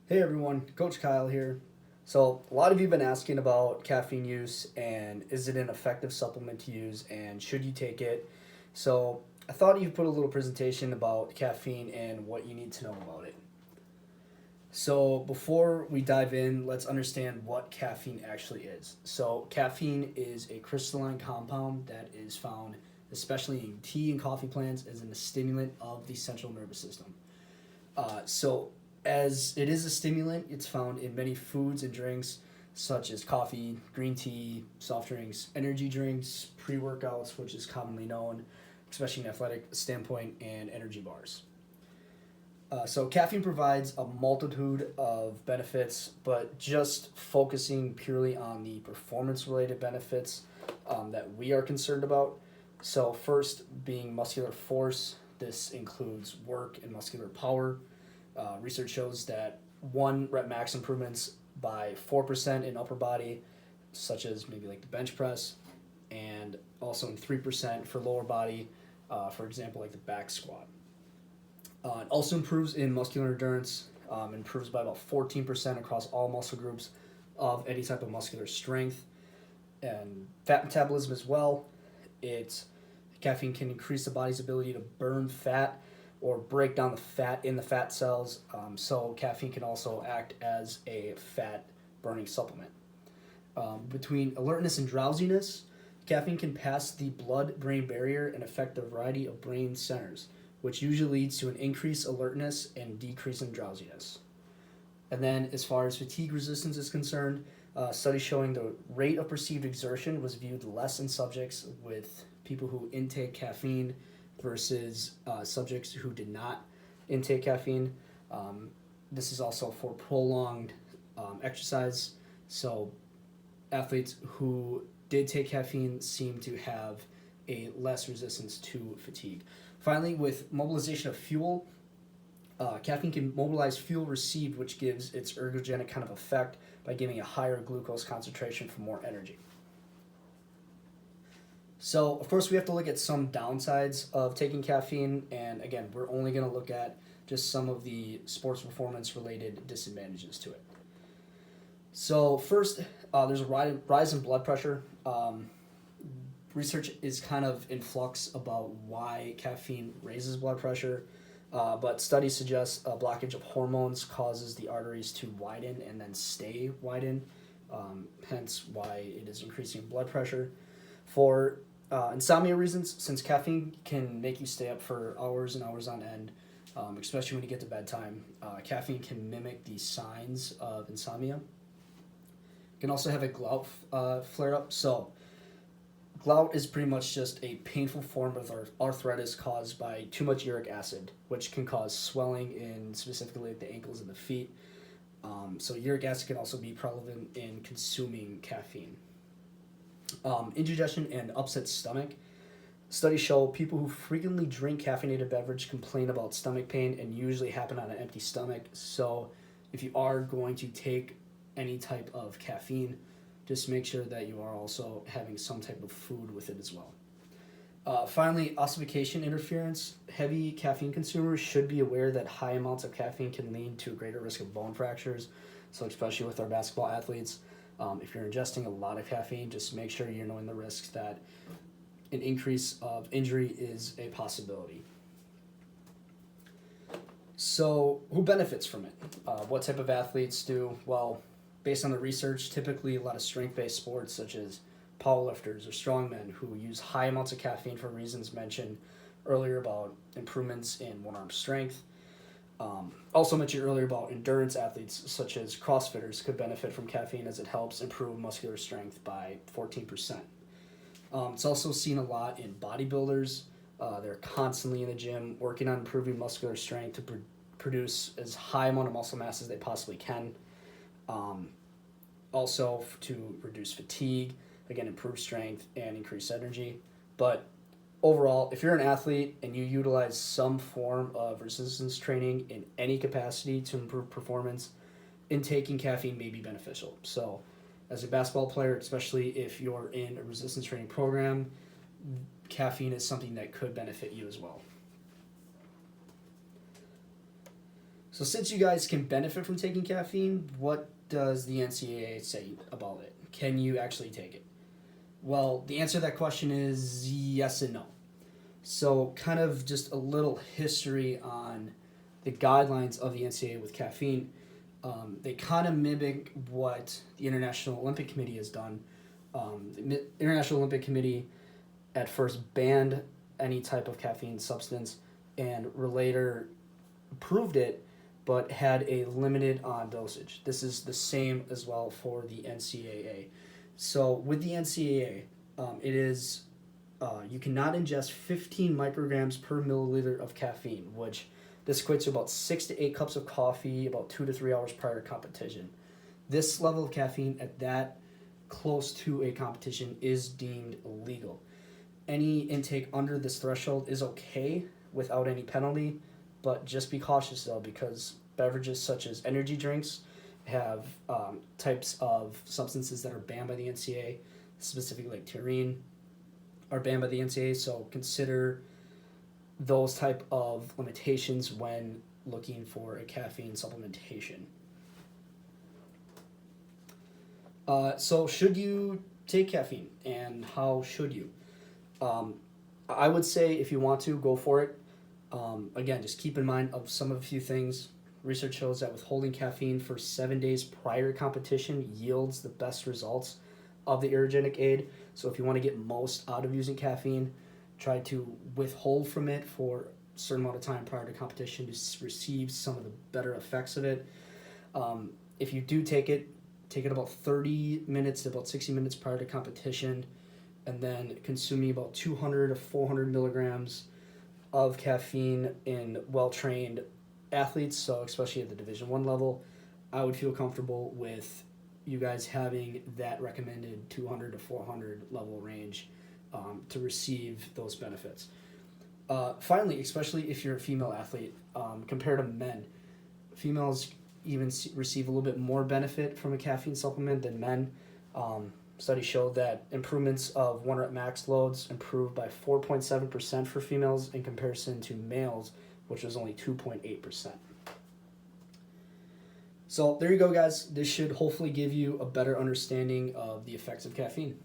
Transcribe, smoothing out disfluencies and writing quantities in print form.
Hey everyone, Coach Kyle here. So, a lot of you have been asking about caffeine use and is it an effective supplement to use and should you take it? So, I thought you'd put a little presentation about caffeine and what you need to know about it. So, before we dive in, let's understand what caffeine actually is. So, caffeine is a crystalline compound that is found especially in tea and coffee plants as a stimulant of the central nervous system. So, as it is a stimulant, it's found in many foods and drinks such as coffee, green tea, soft drinks, energy drinks, pre workouts, which is commonly known, especially in athletic standpoint, and energy bars. So, caffeine provides a multitude of benefits, but just focusing purely on the performance related benefits that we are concerned about. So, first being muscular force, this includes work and muscular power. Research shows that one rep max improvements by 4% in upper body, such as maybe like the bench press, and also in 3% for lower body, for example, like the back squat. It also improves in muscular endurance, improves by about 14% across all muscle groups of any type of muscular strength, and fat metabolism as well. It's Caffeine can increase the body's ability to burn fat or break down the fat in the fat cells. So caffeine can also act as a fat burning supplement. Between alertness and drowsiness, caffeine can pass the blood brain barrier and affect a variety of brain centers, which usually leads to an increased alertness and decrease in drowsiness. And then, as far as fatigue resistance is concerned, studies showing the rate of perceived exertion was viewed less in subjects with people who intake caffeine versus subjects who did not intake caffeine. This is also for prolonged exercise. So, athletes who did take caffeine seem to have a less resistance to fatigue. Finally, with mobilization of fuel, caffeine can mobilize fuel received, which gives its ergogenic kind of effect by giving a higher glucose concentration for more energy. So, of course, we have to look at some downsides of taking caffeine, and again, we're only going to look at just some of the sports performance related disadvantages to it. So, first, there's a rise in blood pressure. Research is kind of in flux about why caffeine raises blood pressure. But studies suggest a blockage of hormones causes the arteries to widen and then stay widened, hence why it is increasing blood pressure. For insomnia reasons, since caffeine can make you stay up for hours and hours on end, especially when you get to bedtime, caffeine can mimic the signs of insomnia. You can also have a gout flare up. So, gout is pretty much just a painful form of arthritis caused by too much uric acid, which can cause swelling in specifically the ankles and the feet. So uric acid can also be prevalent in consuming caffeine. Indigestion and upset stomach. Studies show people who frequently drink caffeinated beverage complain about stomach pain and usually happen on an empty stomach. So if you are going to take any type of caffeine, just make sure that you are also having some type of food with it as well. Finally, ossification interference. Heavy caffeine consumers should be aware that high amounts of caffeine can lead to a greater risk of bone fractures. So, especially with our basketball athletes, if you're ingesting a lot of caffeine, just make sure you're knowing the risks that an increase of injury is a possibility. So, who benefits from it? What type of athletes do? Well, based on the research, typically a lot of strength-based sports such as powerlifters or strongmen who use high amounts of caffeine for reasons mentioned earlier about improvements in one-arm strength. Also mentioned earlier about endurance athletes such as CrossFitters could benefit from caffeine as it helps improve muscular strength by 14%. It's also seen a lot in bodybuilders. They're constantly in the gym working on improving muscular strength to produce as high amount of muscle mass as they possibly can. Also to reduce fatigue, again, improve strength and increase energy. But overall, if you're an athlete and you utilize some form of resistance training in any capacity to improve performance, intaking caffeine may be beneficial. So, as a basketball player, especially if you're in a resistance training program, caffeine is something that could benefit you as well. So since you guys can benefit from taking caffeine, what does the NCAA say about it? Can you actually take it? Well, the answer to that question is yes and no. So, kind of just a little history on the guidelines of the NCAA with caffeine. They kind of mimic what the International Olympic Committee has done. The International Olympic Committee at first banned any type of caffeine substance and later approved it, but had a limited on dosage. This is the same as well for the NCAA. So with the NCAA, it is you cannot ingest 15 micrograms per milliliter of caffeine, which this equates to about 6 to 8 cups of coffee about 2 to 3 hours prior to competition. This level of caffeine at that close to a competition is deemed illegal. Any intake under this threshold is okay without any penalty, but just be cautious though, because beverages such as energy drinks have types of substances that are banned by the NCAA, specifically like taurine, are banned by the NCAA. So consider those type of limitations when looking for a caffeine supplementation. So should you take caffeine, and how should you? I would say if you want to, go for it. Again, just keep in mind of some of a few things. Research shows that withholding caffeine for 7 days prior to competition yields the best results of the ergogenic aid. So if you want to get most out of using caffeine, try to withhold from it for a certain amount of time prior to competition to receive some of the better effects of it. If you do take it about 30 minutes to about 60 minutes prior to competition, and then consuming about 200 to 400 milligrams of caffeine in well-trained athletes, so especially at the Division I level, I would feel comfortable with you guys having that recommended 200 to 400 level range to receive those benefits. Finally, especially if you're a female athlete, compared to men, females even receive a little bit more benefit from a caffeine supplement than men. Studies show that improvements of 1 rep max loads improved by 4.7% for females in comparison to males, which was only 2.8%. So there you go, guys. This should hopefully give you a better understanding of the effects of caffeine.